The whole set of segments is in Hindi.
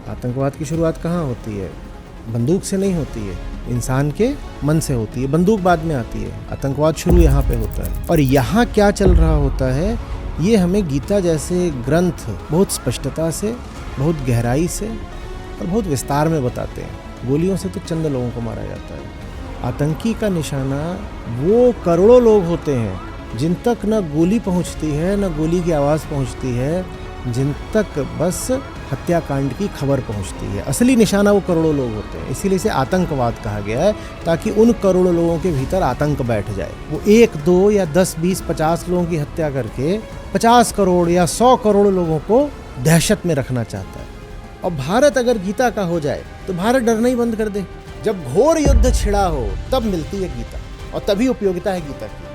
आतंकवाद की शुरुआत कहाँ होती है? बंदूक से नहीं होती है, इंसान के मन से होती है। बंदूक बाद में आती है, आतंकवाद शुरू यहाँ पे होता है। और यहाँ क्या चल रहा होता है, ये हमें गीता जैसे ग्रंथ बहुत स्पष्टता से, बहुत गहराई से और बहुत विस्तार में बताते हैं। गोलियों से तो चंद लोगों को मारा जाता है। आतंकी का निशाना वो करोड़ों लोग होते हैं जिन तक न गोली पहुंचती है, न गोली की आवाज़ पहुंचती है, जिन तक बस हत्याकांड की खबर पहुंचती है। असली निशाना वो करोड़ों लोग होते हैं, इसीलिए इसे आतंकवाद कहा गया है, ताकि उन करोड़ों लोगों के भीतर आतंक बैठ जाए। वो 1, 2 या 10, 20, 50 लोगों की हत्या करके 50 करोड़ या 100 करोड़ लोगों को दहशत में रखना चाहता है। और भारत अगर गीता का हो जाए तो भारत डरना ही बंद कर दे। जब घोर युद्ध छिड़ा हो तब मिलती है गीता, और तभी उपयोगिता है गीता की।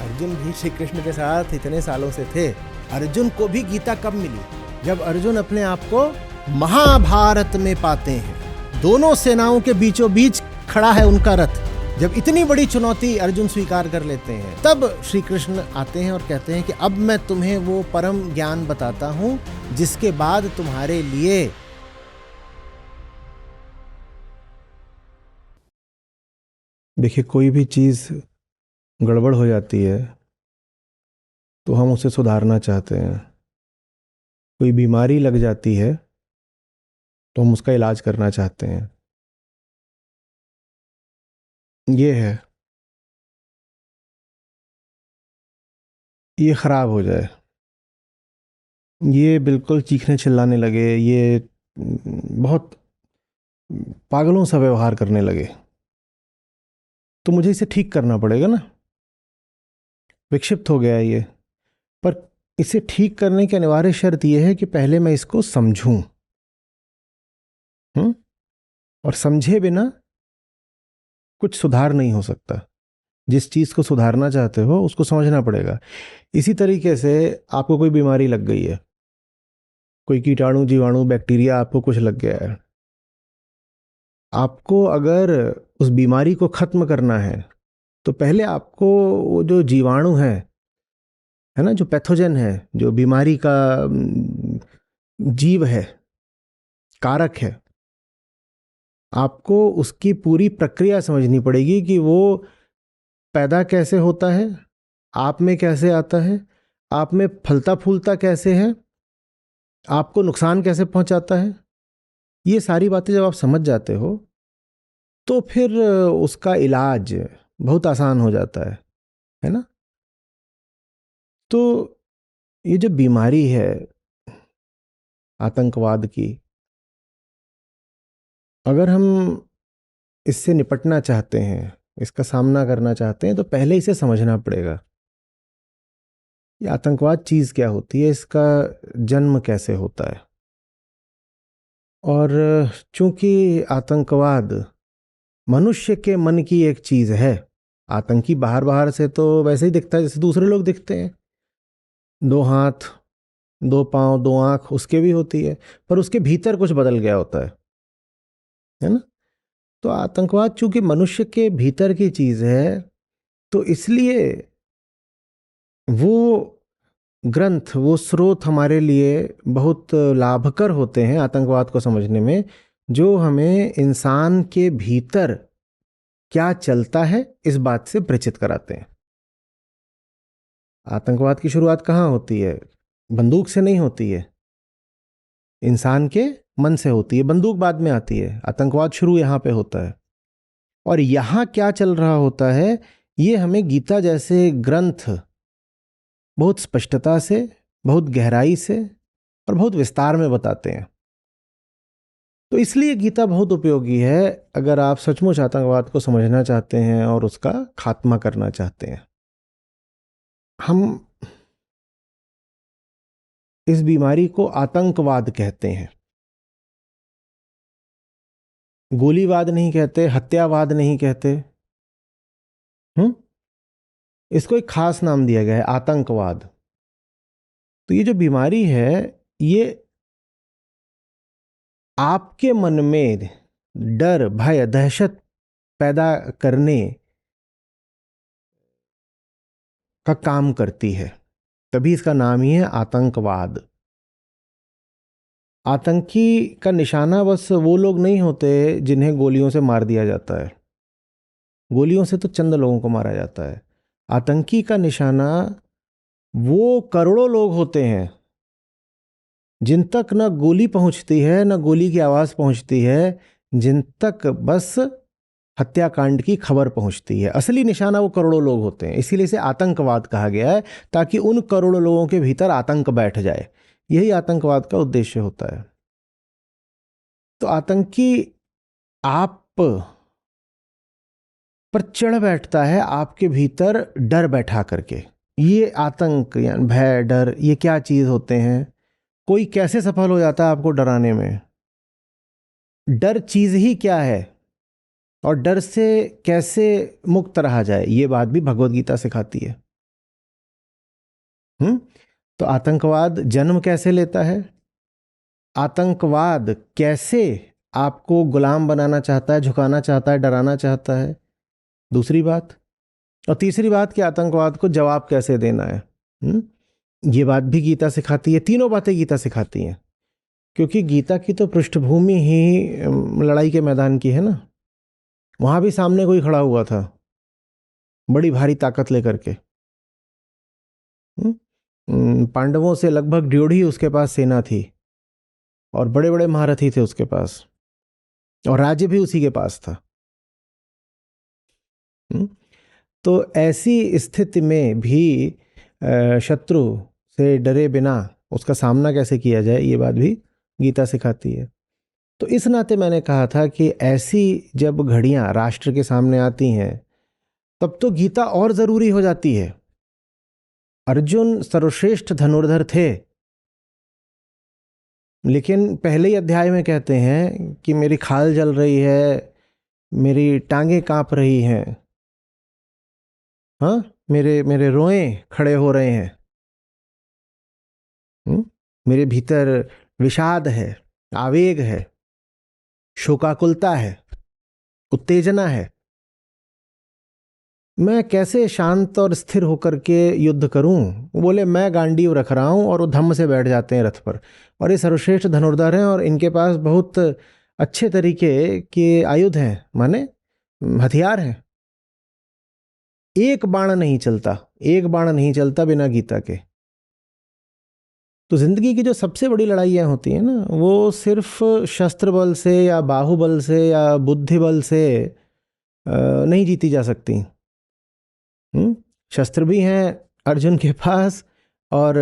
अर्जुन भी श्री कृष्ण के साथ इतने सालों से थे। अर्जुन को भी गीता कब मिली? जब अर्जुन अपने आप को महाभारत में पाते हैं। दोनों सेनाओं के बीचों बीच खड़ा है उनका रथ। जब इतनी बड़ी चुनौती अर्जुन स्वीकार कर लेते हैं, तब श्री कृष्ण आते हैं और कहते हैं कि अब मैं तुम्हें वो परम ज्ञान बताता हूं जिसके बाद तुम्हारे लिए देखिए, कोई भी चीज गड़बड़ हो जाती है तो हम उसे सुधारना चाहते हैं। कोई बीमारी लग जाती है तो हम उसका इलाज करना चाहते हैं। ये है, ये खराब हो जाए, ये बिल्कुल चीखने चिल्लाने लगे, ये बहुत पागलों सा व्यवहार करने लगे, तो मुझे इसे ठीक करना पड़ेगा ना। विक्षिप्त हो गया है ये, पर इसे ठीक करने की अनिवार्य शर्त यह है कि पहले मैं इसको समझूं। और समझे बिना कुछ सुधार नहीं हो सकता। जिस चीज को सुधारना चाहते हो उसको समझना पड़ेगा। इसी तरीके से आपको कोई बीमारी लग गई है, कोई कीटाणु, जीवाणु, बैक्टीरिया आपको कुछ लग गया है। आपको अगर उस बीमारी को खत्म करना है तो पहले आपको वो जो जीवाणु है ना, जो पैथोजन है, जो बीमारी का जीव है, कारक है, आपको उसकी पूरी प्रक्रिया समझनी पड़ेगी कि वो पैदा कैसे होता है, आप में कैसे आता है, आप में फलता फूलता कैसे है, आपको नुकसान कैसे पहुंचाता है। ये सारी बातें जब आप समझ जाते हो तो फिर उसका इलाज बहुत आसान हो जाता है ना। तो ये जो बीमारी है आतंकवाद की, अगर हम इससे निपटना चाहते हैं, इसका सामना करना चाहते हैं, तो पहले इसे समझना पड़ेगा। ये आतंकवाद चीज़ क्या होती है, इसका जन्म कैसे होता है। और चूंकि आतंकवाद मनुष्य के मन की एक चीज़ है, आतंकी बाहर बाहर से तो वैसे ही दिखता है जैसे दूसरे लोग दिखते हैं। 2 हाथ, 2 पाँव, 2 आँख उसके भी होती है, पर उसके भीतर कुछ बदल गया होता है ना। तो आतंकवाद चूंकि मनुष्य के भीतर की चीज़ है, तो इसलिए वो ग्रंथ, वो स्रोत हमारे लिए बहुत लाभकर होते हैं आतंकवाद को समझने में, जो हमें इंसान के भीतर क्या चलता है इस बात से परिचित कराते हैं। आतंकवाद की शुरुआत कहाँ होती है? बंदूक से नहीं होती है, इंसान के मन से होती है। बंदूक बाद में आती है, आतंकवाद शुरू यहाँ पे होता है। और यहाँ क्या चल रहा होता है, ये हमें गीता जैसे ग्रंथ बहुत स्पष्टता से, बहुत गहराई से और बहुत विस्तार में बताते हैं। तो इसलिए गीता बहुत उपयोगी है अगर आप सचमुच आतंकवाद को समझना चाहते हैं और उसका खात्मा करना चाहते हैं। हम इस बीमारी को आतंकवाद कहते हैं, गोलीवाद नहीं कहते, हत्यावाद नहीं कहते। इसको एक खास नाम दिया गया है, आतंकवाद। तो ये जो बीमारी है, ये आपके मन में डर, भय, दहशत पैदा करने का काम करती है, तभी इसका नाम ही है आतंकवाद। आतंकी का निशाना बस वो लोग नहीं होते जिन्हें गोलियों से मार दिया जाता है, गोलियों से तो चंद लोगों को मारा जाता है। आतंकी का निशाना वो करोड़ों लोग होते हैं जिन तक न गोली पहुंचती है न गोली की आवाज़ पहुंचती है, जिन तक बस हत्याकांड की खबर पहुंचती है। असली निशाना वो करोड़ों लोग होते हैं, इसीलिए इसे आतंकवाद कहा गया है, ताकि उन करोड़ों लोगों के भीतर आतंक बैठ जाए। यही आतंकवाद का उद्देश्य होता है। तो आतंकी आप पर चढ़ बैठता है, आपके भीतर डर बैठा करके। ये आतंक यानी भय, डर, ये क्या चीज़ होते हैं? कोई कैसे सफल हो जाता है आपको डराने में? डर चीज़ ही क्या है और डर से कैसे मुक्त रहा जाए, ये बात भी भगवत गीता सिखाती है। तो आतंकवाद जन्म कैसे लेता है? आतंकवाद कैसे आपको गुलाम बनाना चाहता है, झुकाना चाहता है, डराना चाहता है, दूसरी बात। और तीसरी बात कि आतंकवाद को जवाब कैसे देना है। ये बात भी गीता सिखाती है। तीनों बातें गीता सिखाती हैं, क्योंकि गीता की तो पृष्ठभूमि ही लड़ाई के मैदान की है ना। वहां भी सामने कोई खड़ा हुआ था बड़ी भारी ताकत लेकर के। पांडवों से लगभग 1.5 उसके पास सेना थी और बड़े बड़े महारथी थे उसके पास, और राज्य भी उसी के पास था। तो ऐसी स्थिति में भी शत्रु से डरे बिना उसका सामना कैसे किया जाए, ये बात भी गीता सिखाती है। तो इस नाते मैंने कहा था कि ऐसी जब घड़ियां राष्ट्र के सामने आती हैं, तब तो गीता और जरूरी हो जाती है। अर्जुन सर्वश्रेष्ठ धनुर्धर थे, लेकिन पहले ही अध्याय में कहते हैं कि मेरी खाल जल रही है, मेरी टांगें कांप रही हैं, हाँ, मेरे मेरे रोए खड़े हो रहे हैं। मेरे भीतर विषाद है, आवेग है, शोकाकुलता है, उत्तेजना है। मैं कैसे शांत और स्थिर होकर के युद्ध करूं? वो बोले मैं गांडीव रख रहा हूं, और वो धम्म से बैठ जाते हैं रथ पर। और ये सर्वश्रेष्ठ धनुर्धर हैं और इनके पास बहुत अच्छे तरीके के आयुध हैं, माने हथियार हैं। एक बाण नहीं चलता, एक बाण नहीं चलता बिना गीता के। तो जिंदगी की जो सबसे बड़ी लड़ाइयाँ होती हैं ना, वो सिर्फ शस्त्र बल से या बाहुबल से या बुद्धि बल से नहीं जीती जा सकती। शस्त्र भी हैं अर्जुन के पास, और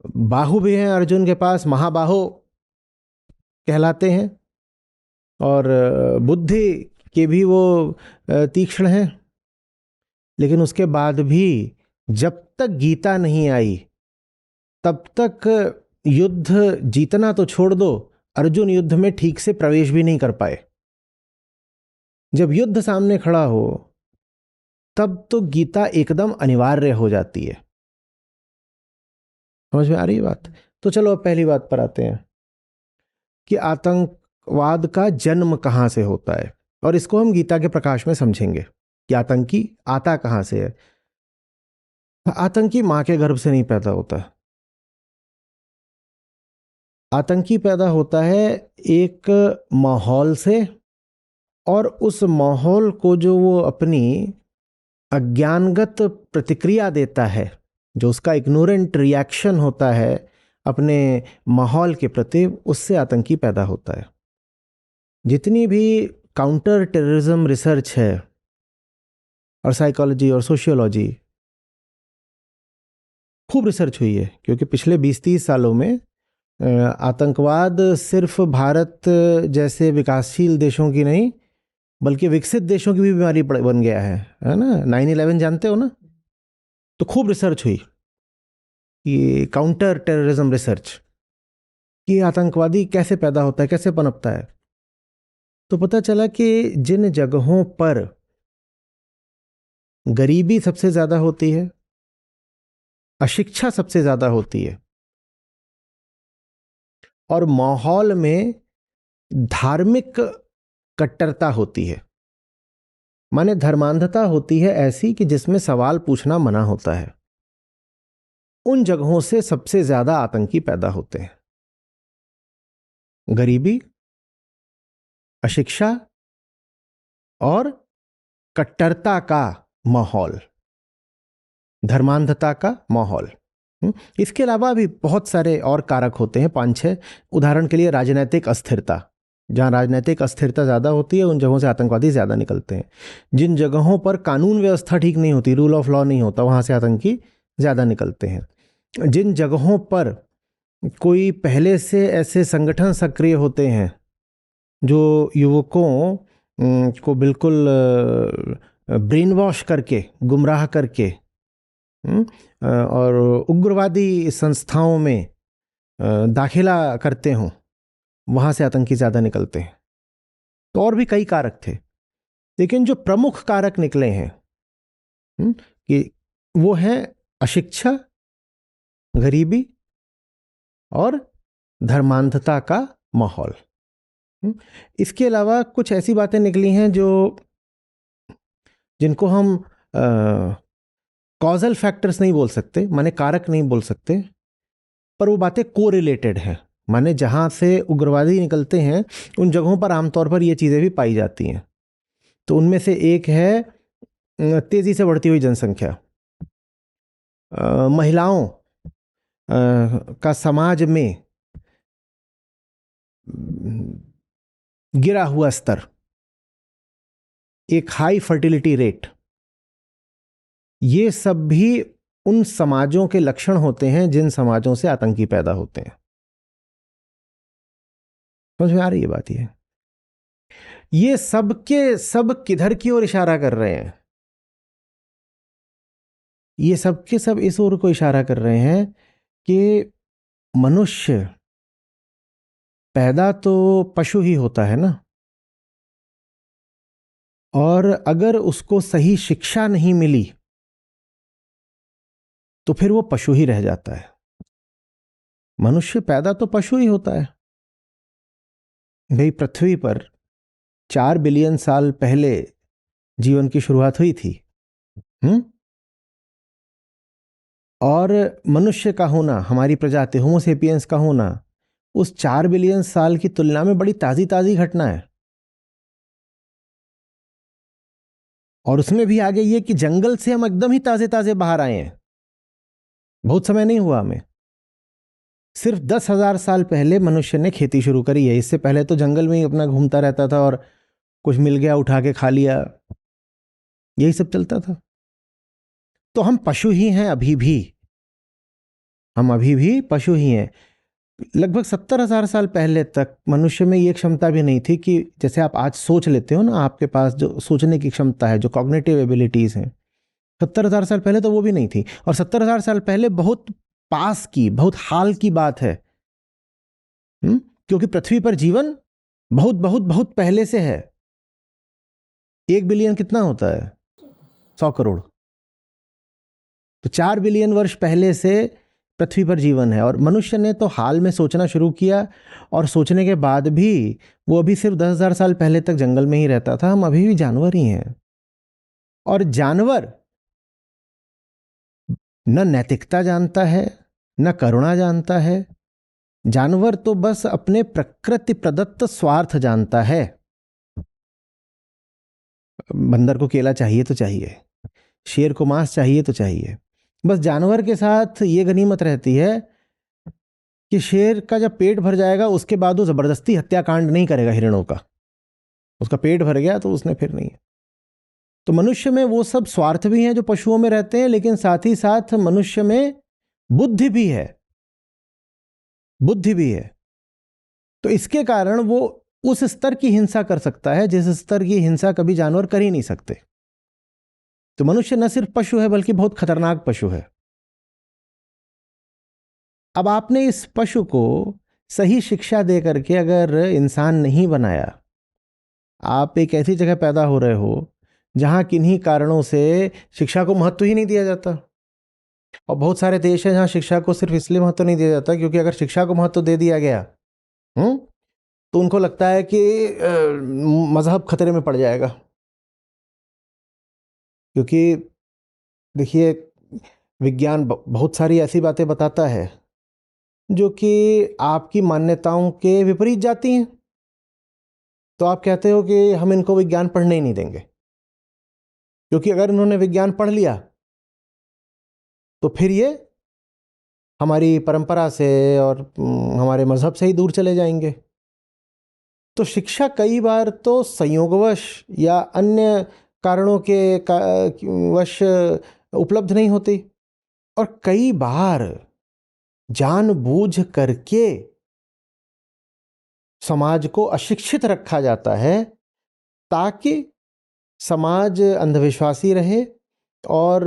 बाहु भी हैं अर्जुन के पास, महाबाहो कहलाते हैं, और बुद्धि के भी वो तीक्ष्ण हैं। लेकिन उसके बाद भी जब तक गीता नहीं आई, तब तक युद्ध जीतना तो छोड़ दो, अर्जुन युद्ध में ठीक से प्रवेश भी नहीं कर पाए। जब युद्ध सामने खड़ा हो, तब तो गीता एकदम अनिवार्य हो जाती है। समझ में आ रही है बात? तो चलो अब पहली बात पर आते हैं कि आतंकवाद का जन्म कहां से होता है, और इसको हम गीता के प्रकाश में समझेंगे कि आतंकी आता कहां से है। आतंकी मां के गर्भ से नहीं पैदा होता। आतंकी पैदा होता है एक माहौल से, और उस माहौल को जो वो अपनी अज्ञानगत प्रतिक्रिया देता है, जो उसका इग्नोरेंट रिएक्शन होता है अपने माहौल के प्रति, उससे आतंकी पैदा होता है। जितनी भी काउंटर टेररिज्म रिसर्च है, और साइकोलॉजी और सोशियोलॉजी, खूब रिसर्च हुई है, क्योंकि पिछले 20-30 सालों में आतंकवाद सिर्फ भारत जैसे विकासशील देशों की नहीं, बल्कि विकसित देशों की भी बीमारी बन गया है ना। 9/11 जानते हो ना? तो खूब रिसर्च हुई, ये काउंटर टेररिज्म रिसर्च, कि आतंकवादी कैसे पैदा होता है, कैसे पनपता है। तो पता चला कि जिन जगहों पर गरीबी सबसे ज्यादा होती है, अशिक्षा सबसे ज्यादा होती है, और माहौल में धार्मिक कट्टरता होती है, माने धर्मांधता होती है ऐसी कि जिसमें सवाल पूछना मना होता है, उन जगहों से सबसे ज्यादा आतंकी पैदा होते हैं। गरीबी, अशिक्षा और कट्टरता का माहौल, धर्मांधता का माहौल। इसके अलावा भी बहुत सारे और कारक होते हैं, 5-6। उदाहरण के लिए राजनीतिक अस्थिरता, जहाँ राजनीतिक अस्थिरता ज़्यादा होती है उन जगहों से आतंकवादी ज़्यादा निकलते हैं। जिन जगहों पर कानून व्यवस्था ठीक नहीं होती, रूल ऑफ लॉ नहीं होता, वहाँ से आतंकी ज़्यादा निकलते हैं। जिन जगहों पर कोई पहले से ऐसे संगठन सक्रिय होते हैं जो युवकों को बिल्कुल ब्रेन वॉश करके, गुमराह करके और उग्रवादी संस्थाओं में दाखिला करते हों, वहाँ से आतंकी ज़्यादा निकलते हैं। तो और भी कई कारक थे, लेकिन जो प्रमुख कारक निकले हैं कि वो हैं अशिक्षा, गरीबी और धर्मांधता का माहौल। इसके अलावा कुछ ऐसी बातें निकली हैं जिनको हम कॉजल फैक्टर्स नहीं बोल सकते, माने कारक नहीं बोल सकते, पर वो बातें कोरिलेटेड हैं। माने जहाँ से उग्रवादी निकलते हैं उन जगहों पर आमतौर पर ये चीज़ें भी पाई जाती हैं। तो उनमें से एक है तेज़ी से बढ़ती हुई जनसंख्या, महिलाओं का समाज में गिरा हुआ स्तर, एक हाई फर्टिलिटी रेट, ये सब भी उन समाजों के लक्षण होते हैं जिन समाजों से आतंकी पैदा होते हैं। समझ में आ रही है बात? ये सबके सब किधर की ओर इशारा कर रहे हैं? ये सबके सब इस ओर को इशारा कर रहे हैं कि मनुष्य पैदा तो पशु ही होता है ना, और अगर उसको सही शिक्षा नहीं मिली तो फिर वो पशु ही रह जाता है। मनुष्य पैदा तो पशु ही होता है भाई। पृथ्वी पर 4 बिलियन साल पहले जीवन की शुरुआत हुई थी। और मनुष्य का होना, हमारी प्रजाति होमो सेपियंस का होना, उस 4 बिलियन साल की तुलना में बड़ी ताजी ताजी घटना है। और उसमें भी आगे ये कि जंगल से हम एकदम ही ताजे ताजे बाहर आए हैं, बहुत समय नहीं हुआ हमें। सिर्फ 10,000 साल पहले मनुष्य ने खेती शुरू करी है। इससे पहले तो जंगल में ही अपना घूमता रहता था और कुछ मिल गया उठा के खा लिया, यही सब चलता था। तो हम पशु ही हैं अभी भी, हम अभी भी पशु ही हैं। लगभग 70,000 साल पहले तक मनुष्य में ये क्षमता भी नहीं थी कि जैसे आप आज सोच लेते हो ना, आपके पास जो सोचने की क्षमता है, जो कॉग्निटिव एबिलिटीज़ हैं, 70,000 साल पहले तो वो भी नहीं थी। और 70,000 साल पहले बहुत पास की, बहुत हाल की बात है। क्योंकि पृथ्वी पर जीवन बहुत बहुत बहुत पहले से है। 1 बिलियन कितना होता है? 100 करोड़। तो 4 बिलियन वर्ष पहले से पृथ्वी पर जीवन है। और मनुष्य ने तो हाल में सोचना शुरू किया, और सोचने के बाद भी वो अभी सिर्फ 10,000 साल पहले तक जंगल में ही रहता था। हम अभी भी जानवर ही हैं। और जानवर न नैतिकता जानता है, न करुणा जानता है। जानवर तो बस अपने प्रकृति प्रदत्त स्वार्थ जानता है। बंदर को केला चाहिए तो चाहिए, शेर को मांस चाहिए तो चाहिए। बस जानवर के साथ ये गनीमत रहती है कि शेर का जब पेट भर जाएगा उसके बाद वो जबरदस्ती हत्याकांड नहीं करेगा हिरणों का। उसका पेट भर गया तो उसने फिर नहीं। तो मनुष्य में वो सब स्वार्थ भी हैं जो पशुओं में रहते हैं, लेकिन साथ ही साथ मनुष्य में बुद्धि भी है, बुद्धि भी है। तो इसके कारण वो उस स्तर की हिंसा कर सकता है जिस स्तर की हिंसा कभी जानवर कर ही नहीं सकते। तो मनुष्य न सिर्फ पशु है बल्कि बहुत खतरनाक पशु है। अब आपने इस पशु को सही शिक्षा दे करके अगर इंसान नहीं बनाया, आप एक ऐसी जगह पैदा हो रहे हो जहां किन्हीं कारणों से शिक्षा को महत्व ही नहीं दिया जाता। और बहुत सारे देश हैं जहां शिक्षा को सिर्फ इसलिए महत्व नहीं दिया जाता क्योंकि अगर शिक्षा को महत्व दे दिया गया तो उनको लगता है कि मजहब खतरे में पड़ जाएगा। क्योंकि देखिए, विज्ञान बहुत सारी ऐसी बातें बताता है जो कि आपकी मान्यताओं के विपरीत जाती हैं, तो आप कहते हो कि हम इनको विज्ञान पढ़ने ही नहीं देंगे, क्योंकि अगर इन्होंने विज्ञान पढ़ लिया तो फिर ये हमारी परंपरा से और हमारे मज़हब से ही दूर चले जाएंगे। तो शिक्षा कई बार तो संयोगवश या अन्य कारणों के वश उपलब्ध नहीं होती, और कई बार जानबूझ करके समाज को अशिक्षित रखा जाता है ताकि समाज अंधविश्वासी रहे और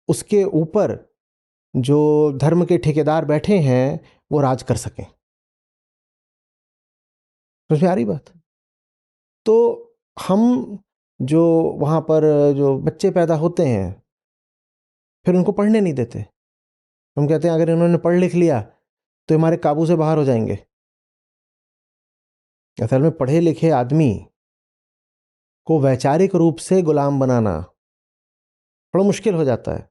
उसके ऊपर जो धर्म के ठेकेदार बैठे हैं वो राज कर सकें। समझ में आ रही बात? तो हम जो वहाँ पर जो बच्चे पैदा होते हैं फिर उनको पढ़ने नहीं देते। हम कहते हैं अगर इन्होंने पढ़ लिख लिया तो हमारे काबू से बाहर हो जाएंगे। असल में पढ़े लिखे आदमी को वैचारिक रूप से गुलाम बनाना बड़ा मुश्किल हो जाता है।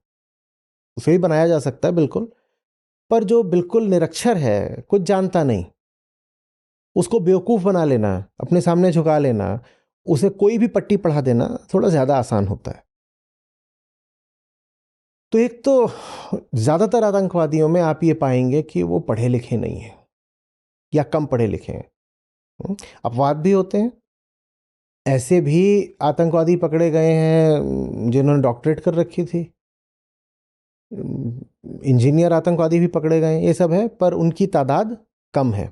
उसे ही बनाया जा सकता है बिल्कुल, पर जो बिल्कुल निरक्षर है, कुछ जानता नहीं, उसको बेवकूफ़ बना लेना, अपने सामने झुका लेना, उसे कोई भी पट्टी पढ़ा देना थोड़ा ज़्यादा आसान होता है। तो एक तो ज़्यादातर आतंकवादियों में आप ये पाएंगे कि वो पढ़े लिखे नहीं हैं या कम पढ़े लिखे हैं। अपवाद भी होते हैं, ऐसे भी आतंकवादी पकड़े गए हैं जिन्होंने डॉक्टरेट कर रखी थी, इंजीनियर आतंकवादी भी पकड़े गए हैं, ये सब है, पर उनकी तादाद कम है।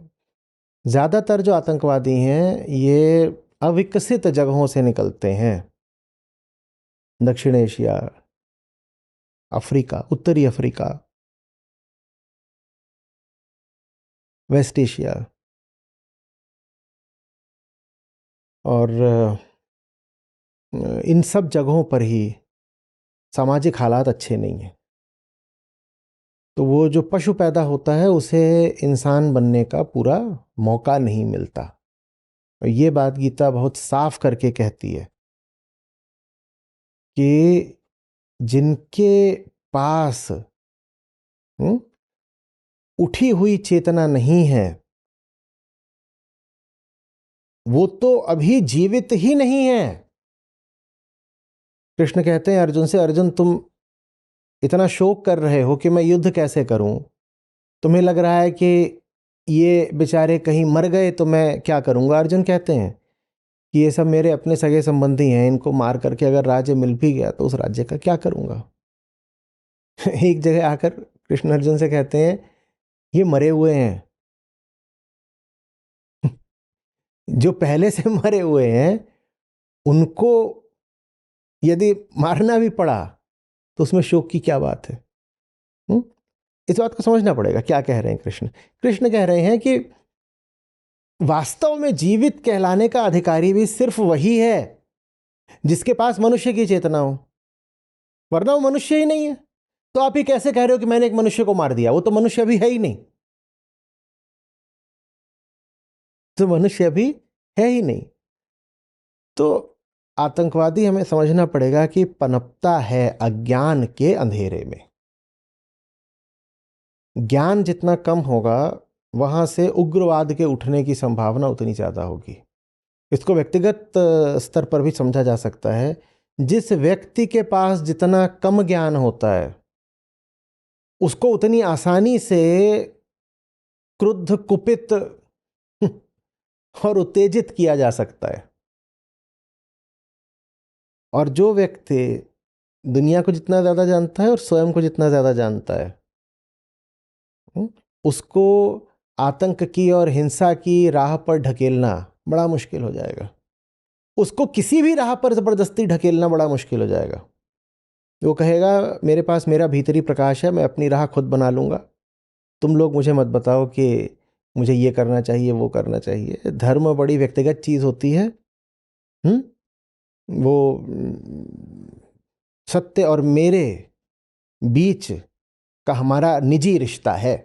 ज़्यादातर जो आतंकवादी हैं ये अविकसित जगहों से निकलते हैं, दक्षिण एशिया, अफ्रीका, उत्तरी अफ्रीका, वेस्ट एशिया, और इन सब जगहों पर ही सामाजिक हालात अच्छे नहीं हैं। तो वो जो पशु पैदा होता है उसे इंसान बनने का पूरा मौका नहीं मिलता। और ये बात गीता बहुत साफ करके कहती है कि जिनके पास उठी हुई चेतना नहीं है वो तो अभी जीवित ही नहीं है। कृष्ण कहते हैं अर्जुन से, अर्जुन तुम इतना शोक कर रहे हो कि मैं युद्ध कैसे करूं, तुम्हें लग रहा है कि ये बेचारे कहीं मर गए तो मैं क्या करूंगा। अर्जुन कहते हैं कि ये सब मेरे अपने सगे संबंधी हैं, इनको मार करके अगर राज्य मिल भी गया तो उस राज्य का क्या करूंगा। एक जगह आकर कृष्ण अर्जुन से कहते हैं ये मरे हुए हैं, जो पहले से मरे हुए हैं उनको यदि मारना भी पड़ा तो उसमें शोक की क्या बात है। इस बात को समझना पड़ेगा क्या कह रहे हैं कृष्ण। कृष्ण कह रहे हैं कि वास्तव में जीवित कहलाने का अधिकारी भी सिर्फ वही है जिसके पास मनुष्य की चेतना हो, वरना वो मनुष्य ही नहीं है। तो आप ये कैसे कह रहे हो कि मैंने एक मनुष्य को मार दिया, वो तो मनुष्य अभी है ही नहीं, तो मनुष्य अभी है ही नहीं। तो आतंकवादी हमें समझना पड़ेगा कि पनपता है अज्ञान के अंधेरे में। ज्ञान जितना कम होगा वहां से उग्रवाद के उठने की संभावना उतनी ज़्यादा होगी। इसको व्यक्तिगत स्तर पर भी समझा जा सकता है। जिस व्यक्ति के पास जितना कम ज्ञान होता है उसको उतनी आसानी से क्रुद्ध, कुपित और उत्तेजित किया जा सकता है। और जो व्यक्ति दुनिया को जितना ज़्यादा जानता है और स्वयं को जितना ज़्यादा जानता है उसको आतंक की और हिंसा की राह पर ढकेलना बड़ा मुश्किल हो जाएगा। उसको किसी भी राह पर ज़बरदस्ती ढकेलना बड़ा मुश्किल हो जाएगा। वो कहेगा मेरे पास मेरा भीतरी प्रकाश है, मैं अपनी राह खुद बना लूँगा, तुम लोग मुझे मत बताओ कि मुझे ये करना चाहिए वो करना चाहिए। धर्म बड़ी व्यक्तिगत चीज़ होती है। वो सत्य और मेरे बीच का हमारा निजी रिश्ता है।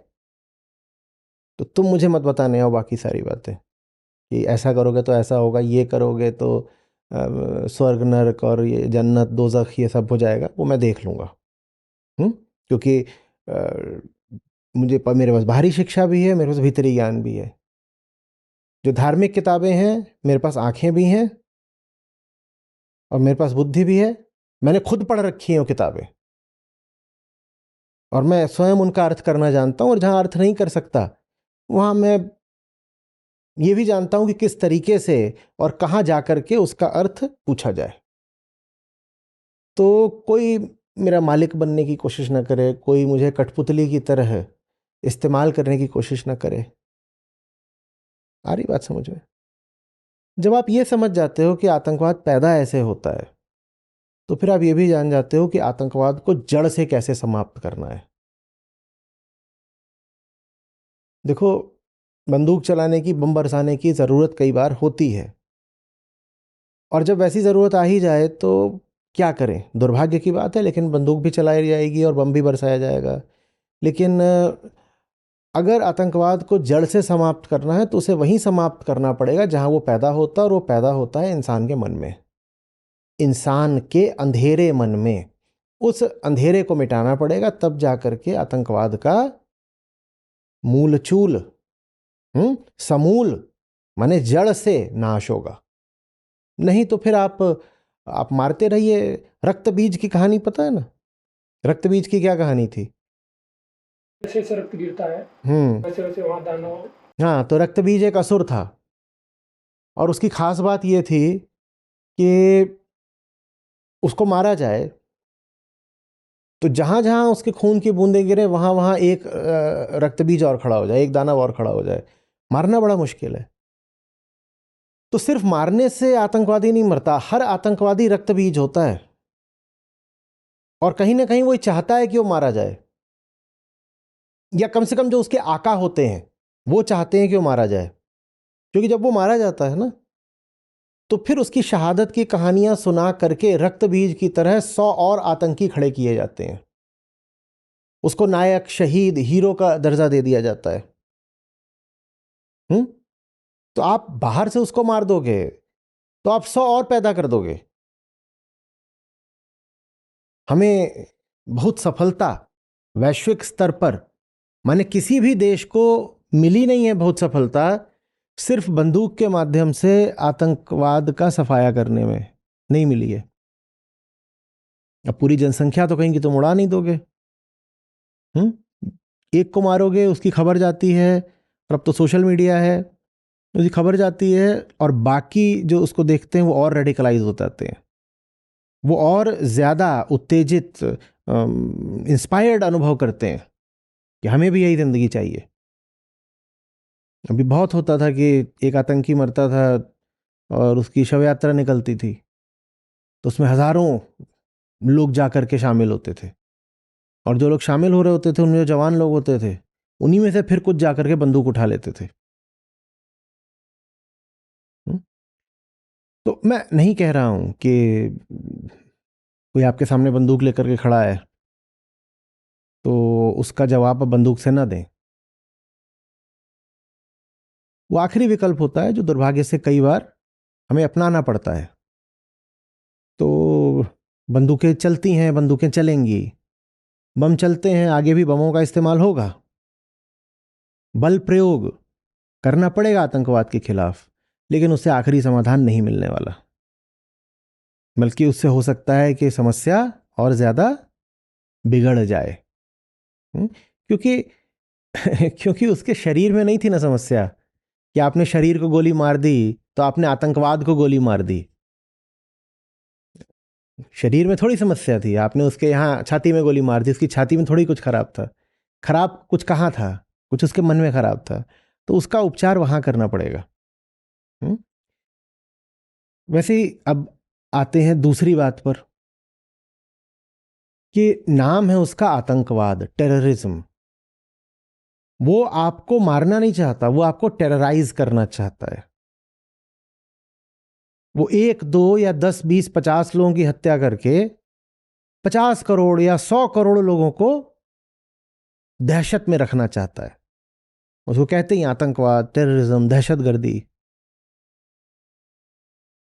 तो तुम मुझे मत बताने आओ बाकी सारी बातें कि ऐसा करोगे तो ऐसा होगा, ये करोगे तो स्वर्ग नरक और ये जन्नत दोज़ख ये सब हो जाएगा, वो मैं देख लूँगा। क्योंकि मेरे पास बाहरी शिक्षा भी है, मेरे पास भीतरी ज्ञान भी है। जो धार्मिक किताबें हैं, मेरे पास आंखें भी हैं और मेरे पास बुद्धि भी है। मैंने खुद पढ़ रखी हैं वो किताबें और मैं स्वयं उनका अर्थ करना जानता हूँ, और जहाँ अर्थ नहीं कर सकता वहाँ मैं ये भी जानता हूँ कि किस तरीके से और कहाँ जा कर के उसका अर्थ पूछा जाए। तो कोई मेरा मालिक बनने की कोशिश ना करे, कोई मुझे कठपुतली की तरह इस्तेमाल करने की कोशिश ना करे। आ रही बात समझ में? जब आप ये समझ जाते हो कि आतंकवाद पैदा ऐसे होता है, तो फिर आप ये भी जान जाते हो कि आतंकवाद को जड़ से कैसे समाप्त करना है। देखो, बंदूक चलाने की, बम बरसाने की ज़रूरत कई बार होती है, और जब वैसी ज़रूरत आ ही जाए तो क्या करें? दुर्भाग्य की बात है, लेकिन बंदूक भी चलाई जाएगी और बम भी बरसाया जाएगा। लेकिन अगर आतंकवाद को जड़ से समाप्त करना है तो उसे वहीं समाप्त करना पड़ेगा जहां वो पैदा होता है, और वो पैदा होता है इंसान के मन में, इंसान के अंधेरे मन में। उस अंधेरे को मिटाना पड़ेगा, तब जा करके आतंकवाद का मूलचूल, समूल माने जड़ से नाश होगा। नहीं तो फिर आप मारते रहिए। रक्त बीज की कहानी पता है ना? रक्त बीज की क्या कहानी थी? जैसे से रक्त गिरता है वैसे वैसे वहां दानव। हाँ, तो रक्त बीज एक असुर था, और उसकी खास बात ये थी कि उसको मारा जाए तो जहां जहां उसके खून की बूंदें गिरे वहां वहां एक रक्त बीज और खड़ा हो जाए, एक दाना और खड़ा हो जाए। मारना बड़ा मुश्किल है। तो सिर्फ मारने से आतंकवादी नहीं मरता, हर आतंकवादी रक्त बीज होता है, और कहीं ना कहीं वो चाहता है कि वो मारा जाए, या कम से कम जो उसके आका होते हैं वो चाहते हैं कि वो मारा जाए। क्योंकि जब वो मारा जाता है ना, तो फिर उसकी शहादत की कहानियां सुना करके रक्त बीज की तरह 100 और आतंकी खड़े किए जाते हैं। उसको नायक, शहीद, हीरो का दर्जा दे दिया जाता है। हम्म तो आप बाहर से उसको मार दोगे तो आप 100 और पैदा कर दोगे। हमें बहुत सफलता वैश्विक स्तर पर, माने किसी भी देश को मिली नहीं है बहुत सफलता सिर्फ बंदूक के माध्यम से आतंकवाद का सफाया करने में नहीं मिली है। अब पूरी जनसंख्या तो कहीं की तुम उड़ा नहीं दोगे। एक को मारोगे, उसकी खबर जाती है, और अब तो सोशल मीडिया है, उसकी खबर जाती है, और बाकी जो उसको देखते हैं वो और रेडिकलाइज हो जाते हैं, वो और ज़्यादा उत्तेजित, इंस्पायर्ड अनुभव करते हैं कि हमें भी यही ज़िंदगी चाहिए। अभी बहुत होता था कि एक आतंकी मरता था और उसकी शव यात्रा निकलती थी, तो उसमें हज़ारों लोग जा कर के शामिल होते थे, और जो लोग शामिल हो रहे होते थे उनमें जो जवान लोग होते थे, उन्हीं में से फिर कुछ जा कर के बंदूक उठा लेते थे। तो मैं नहीं कह रहा हूं कि कोई आपके सामने बंदूक लेकर के खड़ा है तो उसका जवाब आप बंदूक से ना दें। वो आखिरी विकल्प होता है जो दुर्भाग्य से कई बार हमें अपनाना पड़ता है। तो बंदूकें चलती हैं, बंदूकें चलेंगी, बम चलते हैं, आगे भी बमों का इस्तेमाल होगा, बल प्रयोग करना पड़ेगा आतंकवाद के खिलाफ, लेकिन उससे आखिरी समाधान नहीं मिलने वाला, बल्कि उससे हो सकता है कि समस्या और ज़्यादा बिगड़ जाए। क्योंकि क्योंकि उसके शरीर में नहीं थी ना समस्या कि आपने शरीर को गोली मार दी तो आपने आतंकवाद को गोली मार दी। शरीर में थोड़ी समस्या थी, आपने उसके यहाँ छाती में गोली मार दी, उसकी छाती में थोड़ी कुछ खराब था। खराब कुछ कहाँ था? कुछ उसके मन में खराब था, तो उसका उपचार वहां करना पड़ेगा। हम्म? वैसे ही अब आते हैं दूसरी बात पर कि नाम है उसका आतंकवाद, टेररिज्म। वो आपको मारना नहीं चाहता, वो आपको टेरराइज करना चाहता है। वो 1 2 या 10 20 50 लोगों की हत्या करके 50 करोड़ या 100 करोड़ लोगों को दहशत में रखना चाहता है। उसको कहते ही आतंकवाद, टेररिज्म, दहशतगर्दी।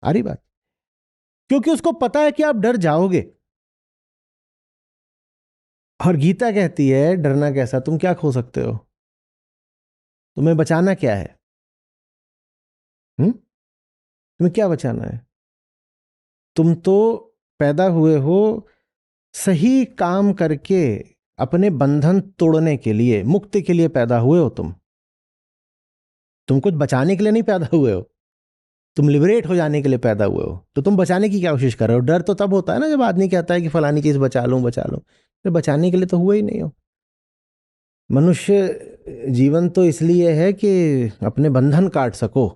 आ रही बात? क्योंकि उसको पता है कि आप डर जाओगे। और गीता कहती है डरना कैसा, तुम क्या खो सकते हो, तुम्हें बचाना क्या है? तुम्हें क्या बचाना है? तुम तो पैदा हुए हो सही काम करके, अपने बंधन तोड़ने के लिए, मुक्ति के लिए पैदा हुए हो। तुम कुछ बचाने के लिए नहीं पैदा हुए हो, तुम लिबरेट हो जाने के लिए पैदा हुए हो। तो तुम बचाने की क्या कोशिश कर रहे हो? डर तो तब होता है ना जब आदमी कहता है कि फलानी चीज बचा लूं बचा लूं, फिर बचाने के लिए तो हुए ही नहीं हो। मनुष्य जीवन तो इसलिए है कि अपने बंधन काट सको,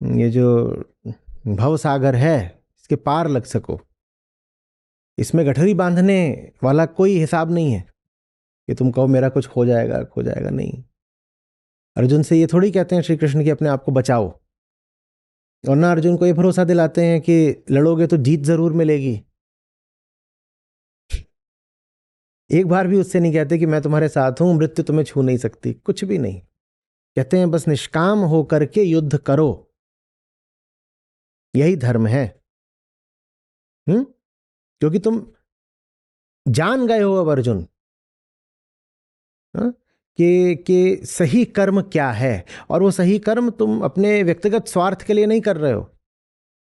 ये जो भव सागर है इसके पार लग सको। इसमें गठरी बांधने वाला कोई हिसाब नहीं है कि तुम कहो मेरा कुछ हो जाएगा नहीं। अर्जुन से ये थोड़ी कहते हैं श्री कृष्ण कि अपने आप को बचाओ, और ना अर्जुन को ये भरोसा दिलाते हैं कि लड़ोगे तो जीत जरूर मिलेगी। एक बार भी उससे नहीं कहते कि मैं तुम्हारे साथ हूं, मृत्यु तुम्हें छू नहीं सकती, कुछ भी नहीं। कहते हैं बस निष्काम होकर के युद्ध करो, यही धर्म है। क्योंकि तुम जान गए हो अब अर्जुन, कि सही कर्म क्या है, और वो सही कर्म तुम अपने व्यक्तिगत स्वार्थ के लिए नहीं कर रहे हो,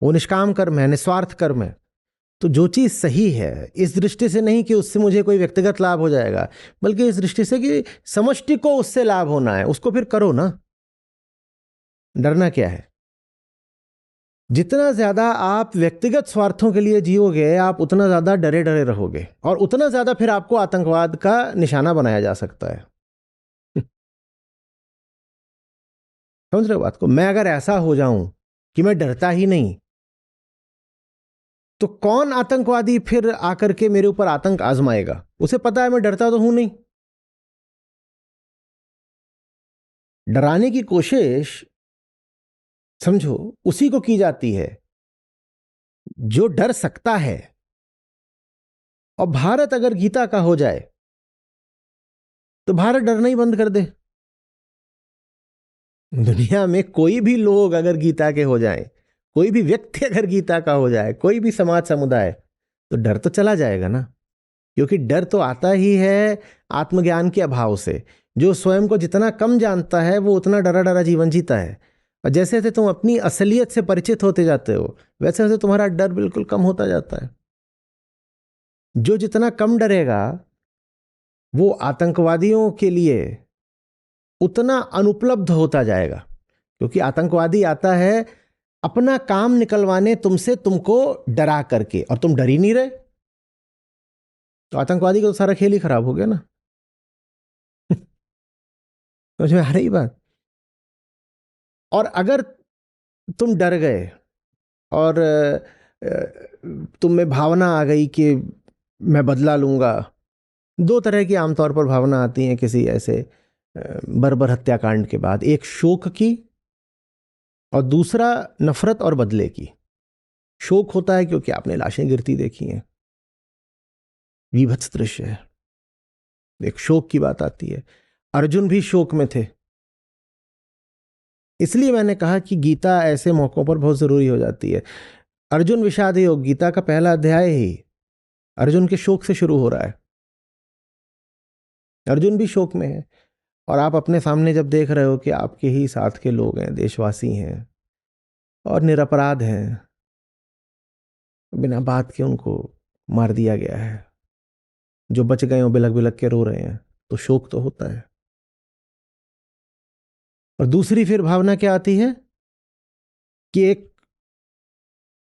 वो निष्काम कर्म है, निस्वार्थ कर्म है। तो जो चीज सही है, इस दृष्टि से नहीं कि उससे मुझे कोई व्यक्तिगत लाभ हो जाएगा, बल्कि इस दृष्टि से कि समष्टि को उससे लाभ होना है, उसको फिर करो ना। डरना क्या है? जितना ज्यादा आप व्यक्तिगत स्वार्थों के लिए जियोगे, आप उतना ज्यादा डरे डरे रहोगे, और उतना ज्यादा फिर आपको आतंकवाद का निशाना बनाया जा सकता है। समझ रहे हो बात को? मैं अगर ऐसा हो जाऊं कि मैं डरता ही नहीं, तो कौन आतंकवादी फिर आकर के मेरे ऊपर आतंक आजमाएगा? उसे पता है मैं डरता तो हूं नहीं। डराने की कोशिश, समझो, उसी को की जाती है जो डर सकता है। और भारत अगर गीता का हो जाए तो भारत डरना ही बंद कर दे। दुनिया में कोई भी लोग अगर गीता के हो जाए, कोई भी व्यक्ति अगर गीता का हो जाए, कोई भी समाज समुदाय, तो डर तो चला जाएगा ना। क्योंकि डर तो आता ही है आत्मज्ञान के अभाव से। जो स्वयं को जितना कम जानता है वो उतना डरा डरा जीवन जीता है। और जैसे जैसे तुम अपनी असलियत से परिचित होते जाते हो, वैसे वैसे तुम्हारा डर बिल्कुल कम होता जाता है। जो जितना कम डरेगा वो आतंकवादियों के लिए उतना अनुपलब्ध होता जाएगा। क्योंकि आतंकवादी आता है अपना काम निकलवाने तुमसे, तुमको डरा करके, और तुम डर ही नहीं रहे, तो आतंकवादी का तो सारा खेल ही खराब हो गया ना। समझ में आ रही बात? और अगर तुम डर गए और तुम में भावना आ गई कि मैं बदला लूंगा, दो तरह की आमतौर पर भावना आती हैं किसी ऐसे बर्बर हत्याकांड के बाद। एक शोक की, और दूसरा नफरत और बदले की। शोक होता है क्योंकि आपने लाशें गिरती देखी हैं, विभत्स दृश्य है, एक शोक की बात आती है। अर्जुन भी शोक में थे। इसलिए मैंने कहा कि गीता ऐसे मौकों पर बहुत जरूरी हो जाती है। अर्जुन विषाद योग, गीता का पहला अध्याय ही अर्जुन के शोक से शुरू हो रहा है। अर्जुन भी शोक में है, और आप अपने सामने जब देख रहे हो कि आपके ही साथ के लोग हैं, देशवासी हैं, और निरपराध हैं, बिना बात के उनको मार दिया गया है, जो बच गए हो बिलक बिलक के रो रहे हैं, तो शोक तो होता है। और दूसरी फिर भावना क्या आती है कि एक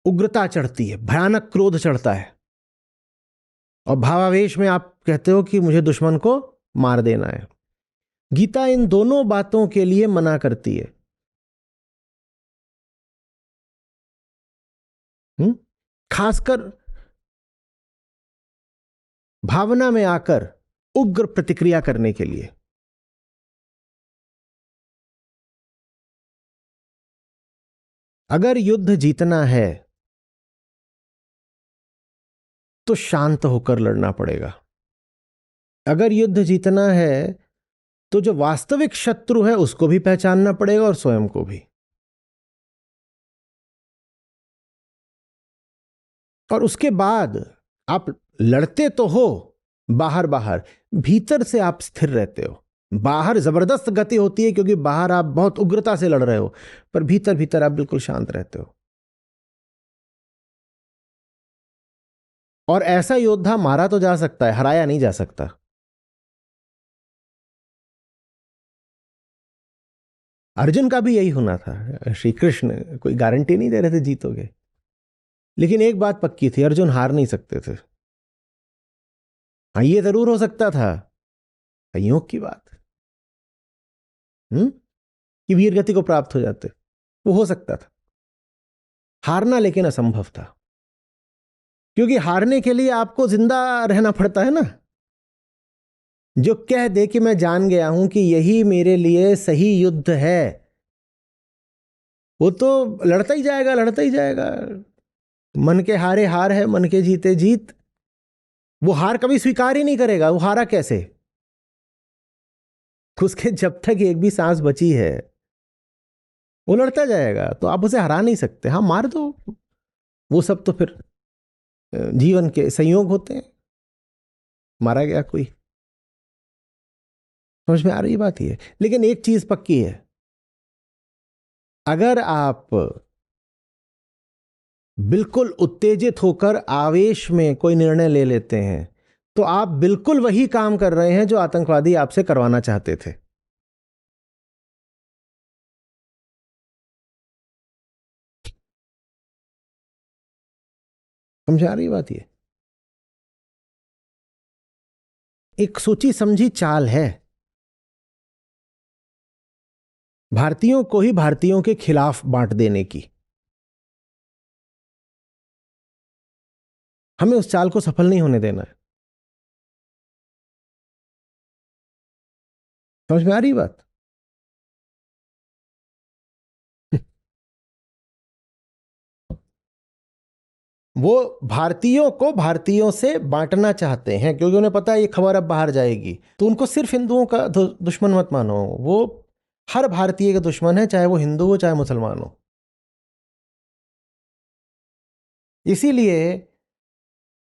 उग्रता चढ़ती है, भयानक क्रोध चढ़ता है, और भावावेश में आप कहते हो कि मुझे दुश्मन को मार देना है। गीता इन दोनों बातों के लिए मना करती है। खासकर भावना में आकर उग्र प्रतिक्रिया करने के लिए। अगर युद्ध जीतना है तो शांत होकर लड़ना पड़ेगा। अगर युद्ध जीतना है तो जो वास्तविक शत्रु है उसको भी पहचानना पड़ेगा, और स्वयं को भी। और उसके बाद आप लड़ते तो हो, बाहर बाहर, भीतर से आप स्थिर रहते हो। बाहर जबरदस्त गति होती है क्योंकि बाहर आप बहुत उग्रता से लड़ रहे हो, पर भीतर भीतर आप बिल्कुल शांत रहते हो। और ऐसा योद्धा मारा तो जा सकता है, हराया नहीं जा सकता। अर्जुन का भी यही होना था। श्री कृष्ण कोई गारंटी नहीं दे रहे थे जीतोगे, लेकिन एक बात पक्की थी, अर्जुन हार नहीं सकते थे। हाँ, ये जरूर हो सकता था, संयोग की बात, कि वीर गति को प्राप्त हो जाते, वो हो सकता था। हारना लेकिन असंभव था, क्योंकि हारने के लिए आपको जिंदा रहना पड़ता है ना। जो कह दे कि मैं जान गया हूं कि यही मेरे लिए सही युद्ध है, वो तो लड़ता ही जाएगा, लड़ता ही जाएगा। मन के हारे हार है, मन के जीते जीत। वो हार कभी स्वीकार ही नहीं करेगा। वो हारा कैसे? उसके जब तक एक भी सांस बची है वो लड़ता जाएगा, तो आप उसे हरा नहीं सकते। हाँ, मार दो, वो सब तो फिर जीवन के संयोग होते हैं। मारा गया कोई, समझ में आ रही बात ही है। लेकिन एक चीज पक्की है, अगर आप बिल्कुल उत्तेजित होकर आवेश में कोई निर्णय ले लेते हैं, तो आप बिल्कुल वही काम कर रहे हैं जो आतंकवादी आपसे करवाना चाहते थे। समझ आ रही बात? ये एक सोची समझी चाल है, भारतीयों को ही भारतीयों के खिलाफ बांट देने की। हमें उस चाल को सफल नहीं होने देना है। समझ में आ रही बात? वो भारतीयों को भारतीयों से बांटना चाहते हैं, क्योंकि उन्हें पता है ये खबर अब बाहर जाएगी। तो उनको सिर्फ हिंदुओं का दुश्मन मत मानो, वो हर भारतीय का दुश्मन है, चाहे वो हिंदू हो चाहे मुसलमान हो। इसीलिए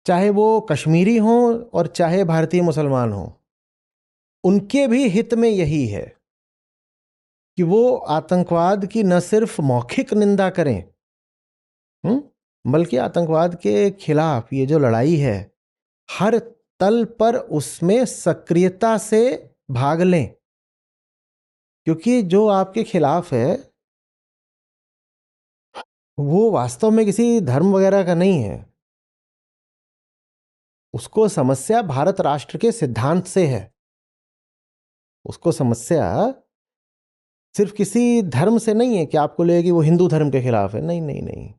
चाहे वो कश्मीरी हो और चाहे भारतीय मुसलमान हो, उनके भी हित में यही है कि वो आतंकवाद की न सिर्फ मौखिक निंदा करें, बल्कि आतंकवाद के खिलाफ ये जो लड़ाई है, हर तल पर उसमें सक्रियता से भाग लें। क्योंकि जो आपके खिलाफ है वो वास्तव में किसी धर्म वगैरह का नहीं है, उसको समस्या भारत राष्ट्र के सिद्धांत से है। उसको समस्या सिर्फ किसी धर्म से नहीं है कि आपको लगे कि वो हिंदू धर्म के खिलाफ है। नहीं नहीं नहीं,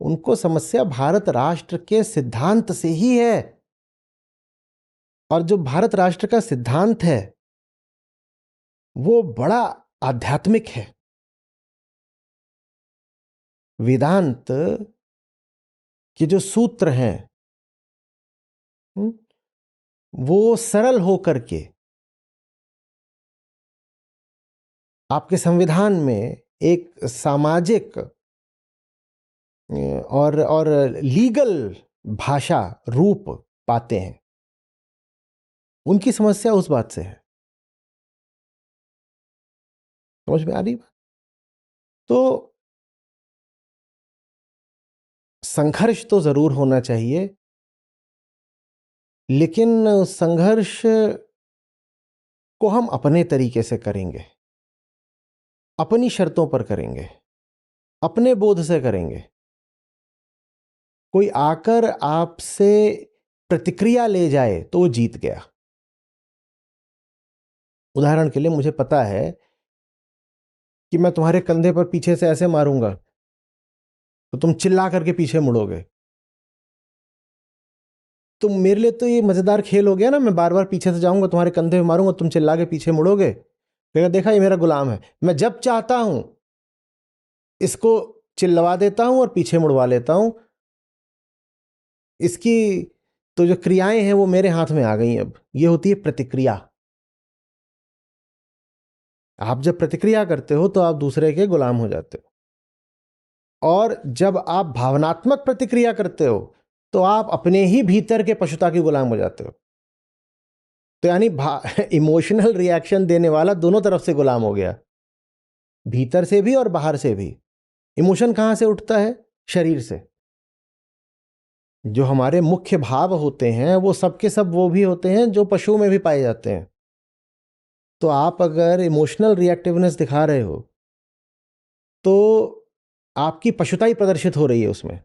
उनको समस्या भारत राष्ट्र के सिद्धांत से ही है। और जो भारत राष्ट्र का सिद्धांत है वो बड़ा आध्यात्मिक है। वेदांत के जो सूत्र हैं वो सरल होकर के आपके संविधान में एक सामाजिक और लीगल भाषा रूप पाते हैं। उनकी समस्या उस बात से है। समझ में आ रही बात? तो संघर्ष तो जरूर होना चाहिए, लेकिन संघर्ष को हम अपने तरीके से करेंगे, अपनी शर्तों पर करेंगे, अपने बोध से करेंगे। कोई आकर आपसे प्रतिक्रिया ले जाए तो वो जीत गया। उदाहरण के लिए, मुझे पता है कि मैं तुम्हारे कंधे पर पीछे से ऐसे मारूंगा तो तुम चिल्ला करके पीछे मुड़ोगे। तो मेरे लिए तो ये मजेदार खेल हो गया ना। मैं बार बार पीछे से जाऊंगा, तुम्हारे कंधे पे मारूंगा, तुम चिल्ला के पीछे मुड़ोगे। देखा, ये मेरा गुलाम है, मैं जब चाहता हूं इसको चिल्लवा देता हूं और पीछे मुड़वा लेता हूं। इसकी तो जो क्रियाएं हैं वो मेरे हाथ में आ गई। अब ये होती है प्रतिक्रिया। आप जब प्रतिक्रिया करते हो तो आप दूसरे के गुलाम हो जाते हो, और जब आप भावनात्मक प्रतिक्रिया करते हो तो आप अपने ही भीतर के पशुता के गुलाम हो जाते हो। तो यानी इमोशनल रिएक्शन देने वाला दोनों तरफ से गुलाम हो गया, भीतर से भी और बाहर से भी। इमोशन कहाँ से उठता है? शरीर से। जो हमारे मुख्य भाव होते हैं वो सबके सब वो भी होते हैं जो पशुओं में भी पाए जाते हैं। तो आप अगर इमोशनल रिएक्टिवनेस दिखा रहे हो तो आपकी पशुताई प्रदर्शित हो रही है उसमें,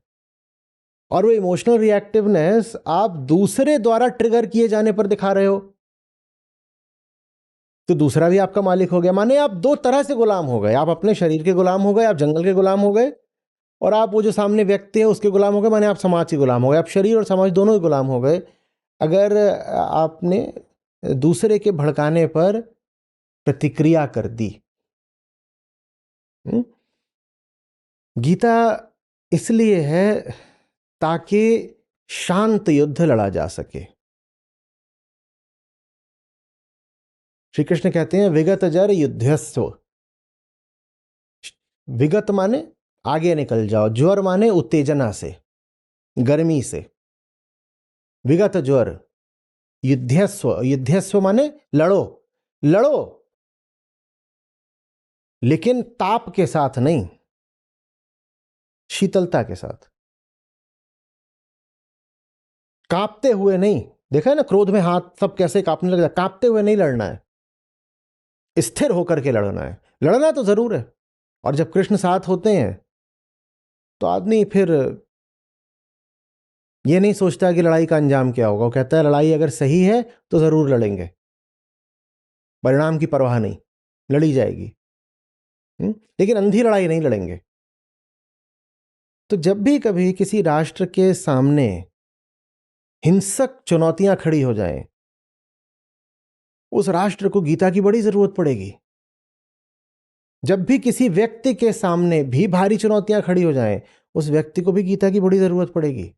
और वो इमोशनल रिएक्टिवनेस आप दूसरे द्वारा ट्रिगर किए जाने पर दिखा रहे हो, तो दूसरा भी आपका मालिक हो गया। माने आप दो तरह से गुलाम हो गए, आप अपने शरीर के गुलाम हो गए, आप जंगल के गुलाम हो गए, और आप वो जो सामने व्यक्ति है उसके गुलाम हो गए, माने आप समाज के गुलाम हो गए, आप शरीर और समाज दोनों के गुलाम हो गए अगर आपने दूसरे के भड़काने पर प्रतिक्रिया कर दी। गीता इसलिए है ताकि शांत युद्ध लड़ा जा सके। श्री कृष्ण कहते हैं विगत जर युद्धस्व। विगत माने आगे निकल जाओ, ज्वर माने उत्तेजना से, गर्मी से। विगत ज्वर, युद्धस्व, युद्धस्व माने लड़ो, लड़ो लेकिन ताप के साथ नहीं, शीतलता के साथ, कांपते हुए नहीं। देखा है ना, क्रोध में हाथ सब कैसे कांपने लग जाए। कांपते हुए नहीं लड़ना है, स्थिर होकर के लड़ना है। लड़ना तो जरूर है, और जब कृष्ण साथ होते हैं तो आदमी फिर ये नहीं सोचता कि लड़ाई का अंजाम क्या होगा। वो कहता है लड़ाई अगर सही है तो जरूर लड़ेंगे, परिणाम की परवाह नहीं, लड़ी जाएगी। लेकिन अंधी लड़ाई नहीं लड़ेंगे। तो जब भी कभी किसी राष्ट्र के सामने हिंसक चुनौतियां खड़ी हो जाएं, उस राष्ट्र को गीता की बड़ी जरूरत पड़ेगी। जब भी किसी व्यक्ति के सामने भी भारी चुनौतियां खड़ी हो जाएं, उस व्यक्ति को भी गीता की बड़ी जरूरत पड़ेगी।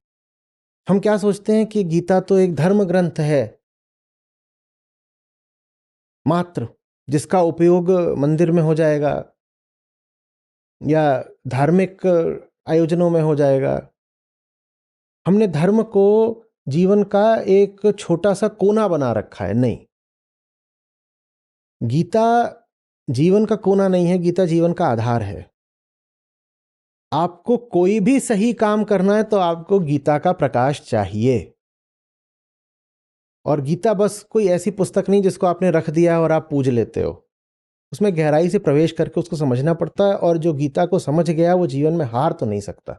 हम क्या सोचते हैं कि गीता तो एक धर्म ग्रंथ है मात्र, जिसका उपयोग मंदिर में हो जाएगा या धार्मिक आयोजनों में हो जाएगा। हमने धर्म को जीवन का एक छोटा सा कोना बना रखा है। नहीं, गीता जीवन का कोना नहीं है, गीता जीवन का आधार है। आपको कोई भी सही काम करना है तो आपको गीता का प्रकाश चाहिए। और गीता बस कोई ऐसी पुस्तक नहीं जिसको आपने रख दिया और आप पूज लेते हो। उसमें गहराई से प्रवेश करके उसको समझना पड़ता है, और जो गीता को समझ गया वो जीवन में हार तो नहीं सकता,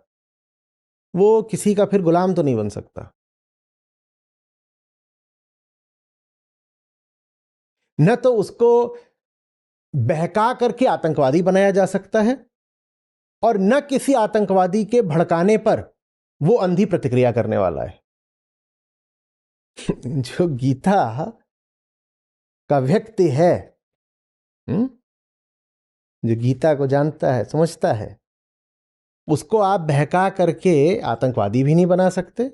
वो किसी का फिर गुलाम तो नहीं बन सकता। न तो उसको बहका करके आतंकवादी बनाया जा सकता है, और न किसी आतंकवादी के भड़काने पर वो अंधी प्रतिक्रिया करने वाला है। जो गीता का व्यक्ति है, जो गीता को जानता है, समझता है, उसको आप बहका करके आतंकवादी भी नहीं बना सकते,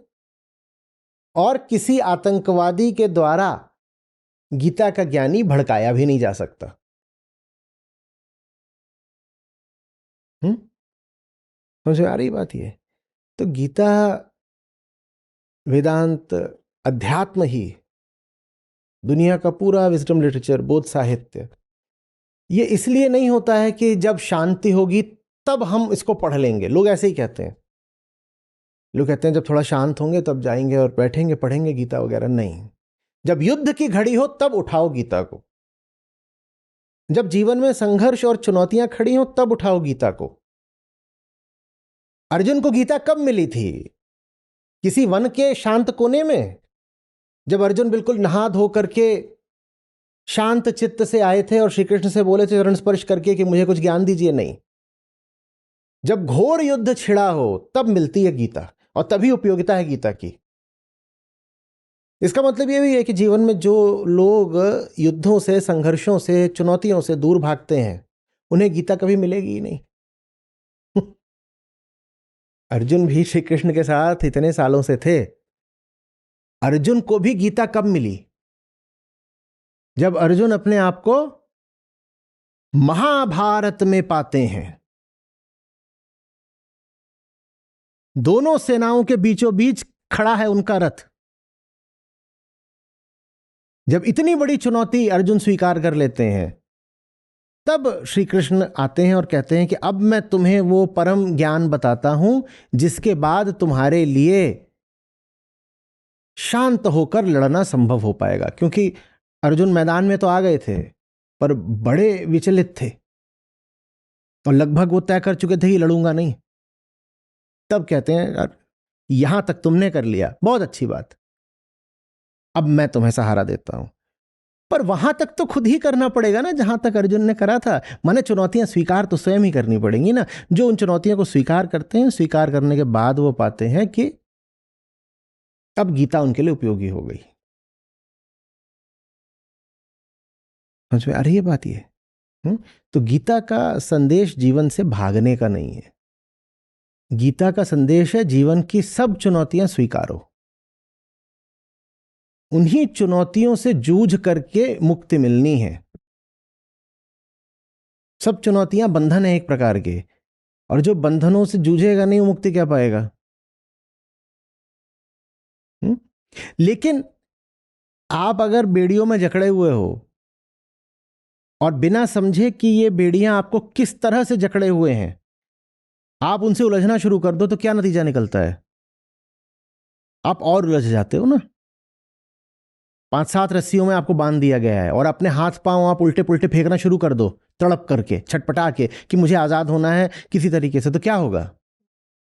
और किसी आतंकवादी के द्वारा गीता का ज्ञानी भड़काया भी नहीं जा सकता। समझ में आ रही बात? ये तो गीता, वेदांत, अध्यात्म ही दुनिया का पूरा विजडम लिटरेचर, बोध साहित्य, ये इसलिए नहीं होता है कि जब शांति होगी तब हम इसको पढ़ लेंगे। लोग ऐसे ही कहते हैं। लोग कहते हैं जब थोड़ा शांत होंगे तब जाएंगे और बैठेंगे पढ़ेंगे गीता वगैरह। नहीं, जब युद्ध की घड़ी हो तब उठाओ गीता को। जब जीवन में संघर्ष और चुनौतियां खड़ी हो तब उठाओ गीता को। अर्जुन को गीता कब मिली थी? किसी वन के शांत कोने में, जब अर्जुन बिल्कुल नहा धो करके शांत चित्त से आए थे और श्री कृष्ण से बोले थे चरण स्पर्श करके कि मुझे कुछ ज्ञान दीजिए। नहीं, जब घोर युद्ध छिड़ा हो तब मिलती है गीता, और तभी उपयोगिता है गीता की। इसका मतलब यह भी है कि जीवन में जो लोग युद्धों से, संघर्षों से, चुनौतियों से दूर भागते हैं, उन्हें गीता कभी मिलेगी ही नहीं। अर्जुन भी श्री कृष्ण के साथ इतने सालों से थे। अर्जुन को भी गीता कब मिली? जब अर्जुन अपने आप को महाभारत में पाते हैं। दोनों सेनाओं के बीचों बीच खड़ा है उनका रथ, जब इतनी बड़ी चुनौती अर्जुन स्वीकार कर लेते हैं, तब श्री कृष्ण आते हैं और कहते हैं कि अब मैं तुम्हें वो परम ज्ञान बताता हूं जिसके बाद तुम्हारे लिए शांत होकर लड़ना संभव हो पाएगा। क्योंकि अर्जुन मैदान में तो आ गए थे, पर बड़े विचलित थे और लगभग वो तय कर चुके थे कि लड़ूंगा नहीं। तब कहते हैं यहां तक तुमने कर लिया, बहुत अच्छी बात, अब मैं तुम्हें सहारा देता हूं। पर वहां तक तो खुद ही करना पड़ेगा ना, जहां तक अर्जुन ने करा था। माने चुनौतियां स्वीकार तो स्वयं ही करनी पड़ेंगी ना। जो उन चुनौतियों को स्वीकार करते हैं, स्वीकार करने के बाद वो पाते हैं कि अब गीता उनके लिए उपयोगी हो गई। समझ में आ रही है बात ये? तो गीता का संदेश जीवन से भागने का नहीं है। गीता का संदेश है जीवन की सब चुनौतियां स्वीकारो, उन्हीं चुनौतियों से जूझ करके मुक्ति मिलनी है। सब चुनौतियां बंधन है एक प्रकार के, और जो बंधनों से जूझेगा नहीं वो मुक्ति क्या पाएगा? लेकिन आप अगर बेड़ियों में जकड़े हुए हो और बिना समझे कि ये बेड़ियां आपको किस तरह से जकड़े हुए हैं, आप उनसे उलझना शुरू कर दो, तो क्या नतीजा निकलता है? आप और उलझ जाते हो ना। 5-7 रस्सियों में आपको बांध दिया गया है और अपने हाथ पांव आप उल्टे पुल्टे फेंकना शुरू कर दो, तड़प करके, छटपटा के कि मुझे आजाद होना है किसी तरीके से, तो क्या होगा?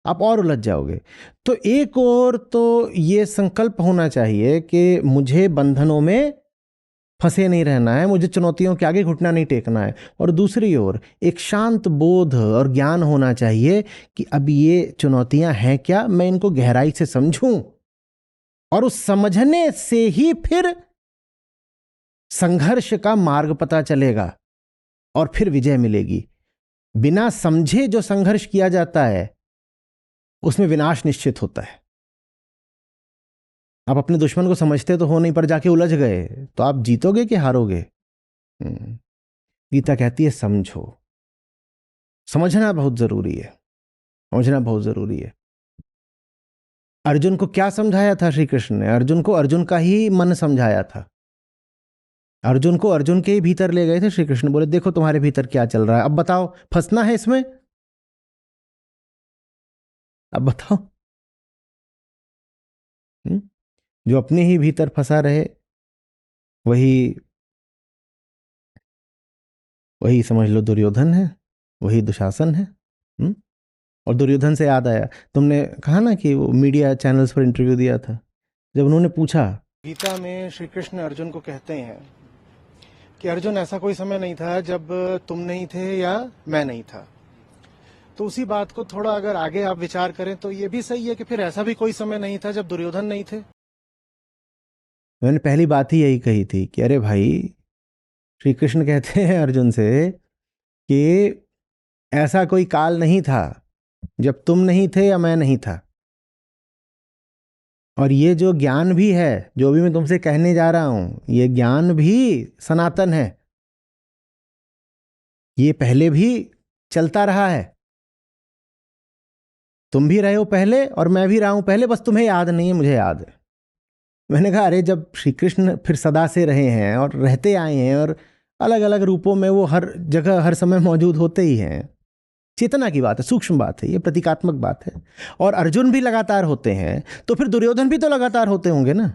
आप और उलझ जाओगे। तो एक और तो ये संकल्प होना चाहिए कि मुझे बंधनों में फंसे नहीं रहना है, मुझे चुनौतियों के आगे घुटना नहीं टेकना है। और दूसरी ओर एक शांत बोध और ज्ञान होना चाहिए कि अब ये चुनौतियां हैं क्या, मैं इनको गहराई से समझूं, और उस समझने से ही फिर संघर्ष का मार्ग पता चलेगा और फिर विजय मिलेगी। बिना समझे जो संघर्ष किया जाता है उसमें विनाश निश्चित होता है। आप अपने दुश्मन को समझते तो हो नहीं, पर जाके उलझ गए तो आप जीतोगे कि हारोगे? गीता कहती है समझो। समझना बहुत जरूरी है, समझना बहुत जरूरी है। अर्जुन को क्या समझाया था श्री कृष्ण ने? अर्जुन को अर्जुन का ही मन समझाया था। अर्जुन को अर्जुन के ही भीतर ले गए थे श्री कृष्ण, बोले देखो तुम्हारे भीतर क्या चल रहा है, अब बताओ, फंसना है इसमें? अब बताओ। जो अपने ही भीतर फंसा रहे वही वही समझ लो दुर्योधन है, वही दुशासन है। और दुर्योधन से याद आया, तुमने कहा ना कि वो मीडिया चैनल्स पर इंटरव्यू दिया था, जब उन्होंने पूछा, गीता में श्री कृष्ण अर्जुन को कहते हैं कि अर्जुन ऐसा कोई समय नहीं था जब तुम नहीं थे या मैं नहीं था। तो उसी बात को थोड़ा अगर आगे आप विचार करें तो ये भी सही है कि फिर ऐसा भी कोई समय नहीं था जब दुर्योधन नहीं थे। मैंने पहली बात ही यही कही थी कि अरे भाई, श्री कृष्ण कहते हैं अर्जुन से कि ऐसा कोई काल नहीं था जब तुम नहीं थे या मैं नहीं था। और ये जो ज्ञान भी है, जो भी मैं तुमसे कहने जा रहा हूं, ये ज्ञान भी सनातन है, ये पहले भी चलता रहा है। तुम भी रहे हो पहले और मैं भी रहा हूं पहले, बस तुम्हें याद नहीं है, मुझे याद है। मैंने कहा अरे जब श्री कृष्ण फिर सदा से रहे हैं और रहते आए हैं और अलग अलग रूपों में वो हर जगह हर समय मौजूद होते ही हैं, चेतना की बात है, सूक्ष्म बात है, ये प्रतीकात्मक बात है। और अर्जुन भी लगातार होते हैं, तो फिर दुर्योधन भी तो लगातार होते होंगे ना।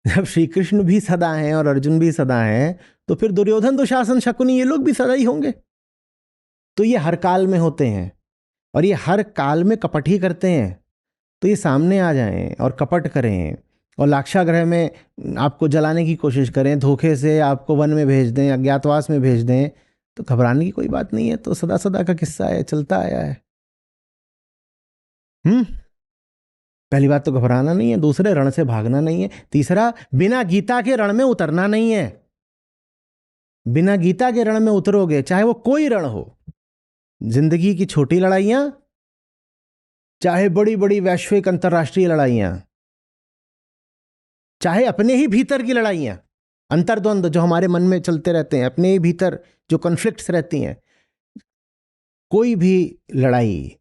जब श्री कृष्ण भी सदा हैं और अर्जुन भी सदा हैं, तो फिर दुर्योधन, दुशासन, शकुनी, ये लोग भी सदा ही होंगे। तो ये हर काल में होते हैं और ये हर काल में कपट ही करते हैं। तो ये सामने आ जाएं और कपट करें और लाक्षागृह में आपको जलाने की कोशिश करें, धोखे से आपको वन में भेज दें, अज्ञातवास में भेज दें, तो घबराने की कोई बात नहीं है। तो सदा सदा का किस्सा है, चलता आया है। पहली बात तो घबराना नहीं है, दूसरे रण से भागना नहीं है, तीसरा बिना गीता के रण में उतरना नहीं है। बिना गीता के रण में उतरोगे, चाहे वो कोई रण हो, जिंदगी की छोटी लड़ाइयां, चाहे बड़ी बड़ी वैश्विक अंतरराष्ट्रीय लड़ाइयां, चाहे अपने ही भीतर की लड़ाइयां, अंतर्द्वंद जो हमारे मन में चलते रहते हैं, अपने ही भीतर जो कॉन्फ्लिक्ट्स रहती हैं, कोई भी लड़ाई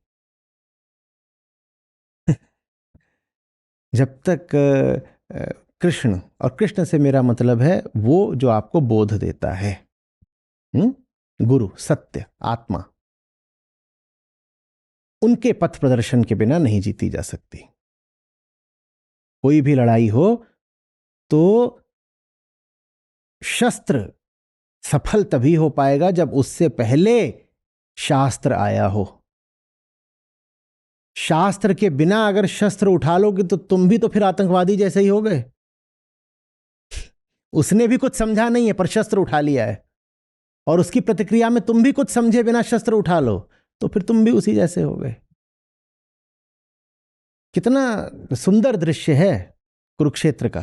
जब तक कृष्ण, और कृष्ण से मेरा मतलब है वो जो आपको बोध देता है, गुरु, सत्य, आत्मा। उनके पथ प्रदर्शन के बिना नहीं जीती जा सकती। कोई भी लड़ाई हो तो शस्त्र सफल तभी हो पाएगा जब उससे पहले शास्त्र आया हो। शास्त्र के बिना अगर शस्त्र उठा लोगे तो तुम भी तो फिर आतंकवादी जैसे ही हो गए। उसने भी कुछ समझा नहीं है पर शस्त्र उठा लिया है, और उसकी प्रतिक्रिया में तुम भी कुछ समझे बिना शस्त्र उठा लो तो फिर तुम भी उसी जैसे हो गए। कितना सुंदर दृश्य है कुरुक्षेत्र का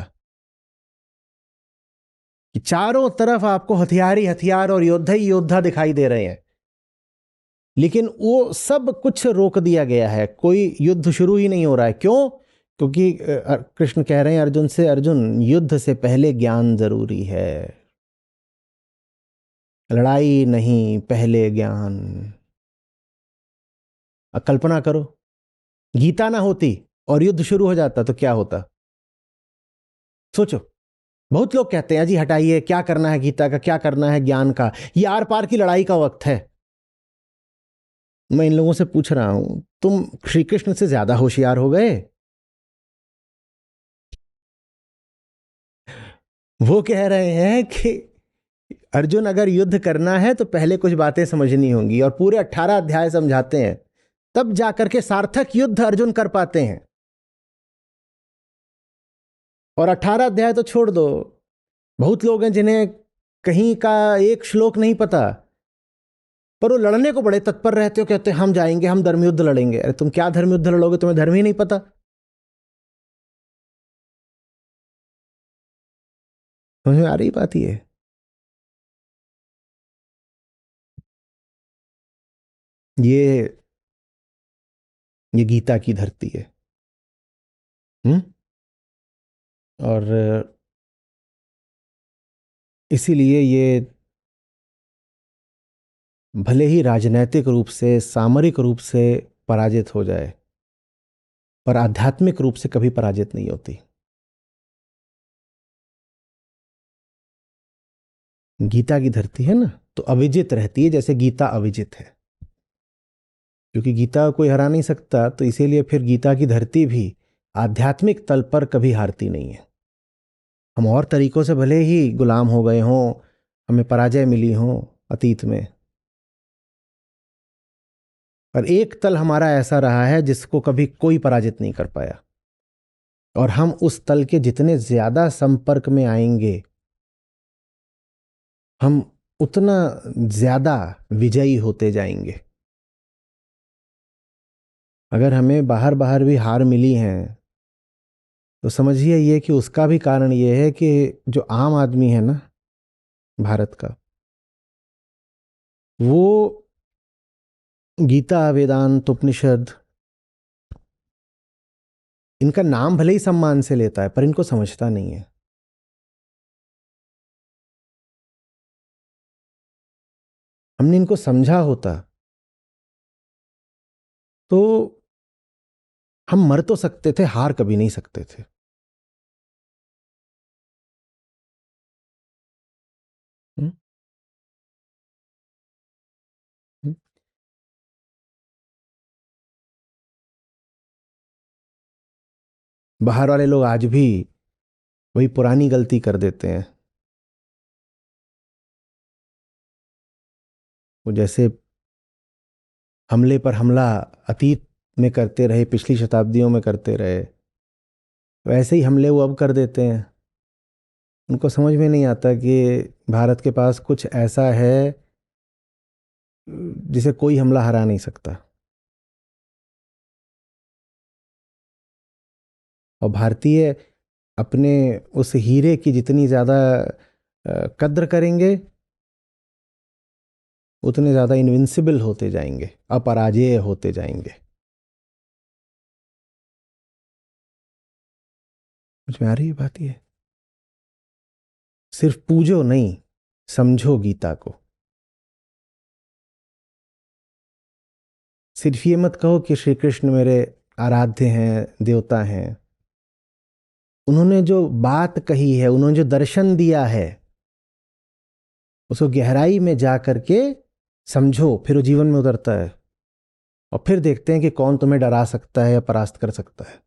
कि चारों तरफ आपको हथियार ही हथियार और योद्धा ही योद्धा दिखाई दे रहे हैं, लेकिन वो सब कुछ रोक दिया गया है। कोई युद्ध शुरू ही नहीं हो रहा है। क्यों? क्योंकि कृष्ण कह रहे हैं अर्जुन से, अर्जुन युद्ध से पहले ज्ञान जरूरी है, लड़ाई नहीं पहले ज्ञान। अब कल्पना करो गीता ना होती और युद्ध शुरू हो जाता तो क्या होता? सोचो। बहुत लोग कहते हैं जी हटाइए, क्या करना है गीता का, क्या करना है ज्ञान का, ये आर पार की लड़ाई का वक्त है। मैं इन लोगों से पूछ रहा हूं, तुम श्री कृष्ण से ज्यादा होशियार हो गए? वो कह रहे हैं कि अर्जुन अगर युद्ध करना है तो पहले कुछ बातें समझनी होंगी, और पूरे 18 अध्याय समझाते हैं, तब जाकर के सार्थक युद्ध अर्जुन कर पाते हैं। और 18 अध्याय तो छोड़ दो, बहुत लोग हैं जिन्हें कहीं का एक श्लोक नहीं पता, पर वो लड़ने को बड़े तत्पर रहते हो, कहते हैं हम जाएंगे, हम धर्मयुद्ध लड़ेंगे। अरे तुम क्या धर्मयुद्ध लड़ोगे, तुम्हें धर्म ही नहीं पता। समझ में आ रही बात? ये गीता की धरती है। और इसीलिए ये भले ही राजनैतिक रूप से, सामरिक रूप से पराजित हो जाए, पर आध्यात्मिक रूप से कभी पराजित नहीं होती। गीता की धरती है ना, तो अविजित रहती है, जैसे गीता अविजित है। क्योंकि गीता कोई हरा नहीं सकता, तो इसीलिए फिर गीता की धरती भी आध्यात्मिक तल पर कभी हारती नहीं है। हम और तरीकों से भले ही गुलाम हो गए हों, हमें पराजय मिली हो अतीत में, पर एक तल हमारा ऐसा रहा है जिसको कभी कोई पराजित नहीं कर पाया। और हम उस तल के जितने ज्यादा संपर्क में आएंगे, हम उतना ज्यादा विजयी होते जाएंगे। अगर हमें बाहर बाहर भी हार मिली है तो समझिए ये कि उसका भी कारण ये है कि जो आम आदमी है ना भारत का, वो गीता, वेदांत, उपनिषद, इनका नाम भले ही सम्मान से लेता है पर इनको समझता नहीं है। हमने इनको समझा होता तो हम मर तो सकते थे, हार कभी नहीं सकते थे। हुँ? हुँ? बाहर वाले लोग आज भी वही पुरानी गलती कर देते हैं। वो जैसे हमले पर हमला अतीत में करते रहे, पिछली शताब्दियों में करते रहे, वैसे ही हमले वो अब कर देते हैं। उनको समझ में नहीं आता कि भारत के पास कुछ ऐसा है जिसे कोई हमला हरा नहीं सकता। और भारतीय अपने उस हीरे की जितनी ज़्यादा कद्र करेंगे, उतने ज़्यादा इनविंसिबल होते जाएंगे, अपराजेय होते जाएंगे। समझ में आ रही है बात? ये सिर्फ पूजो नहीं, समझो गीता को। सिर्फ ये मत कहो कि श्री कृष्ण मेरे आराध्य हैं, देवता हैं। उन्होंने जो बात कही है, उन्होंने जो दर्शन दिया है, उसको गहराई में जा करके समझो, फिर वो जीवन में उतरता है। और फिर देखते हैं कि कौन तुम्हें डरा सकता है या परास्त कर सकता है।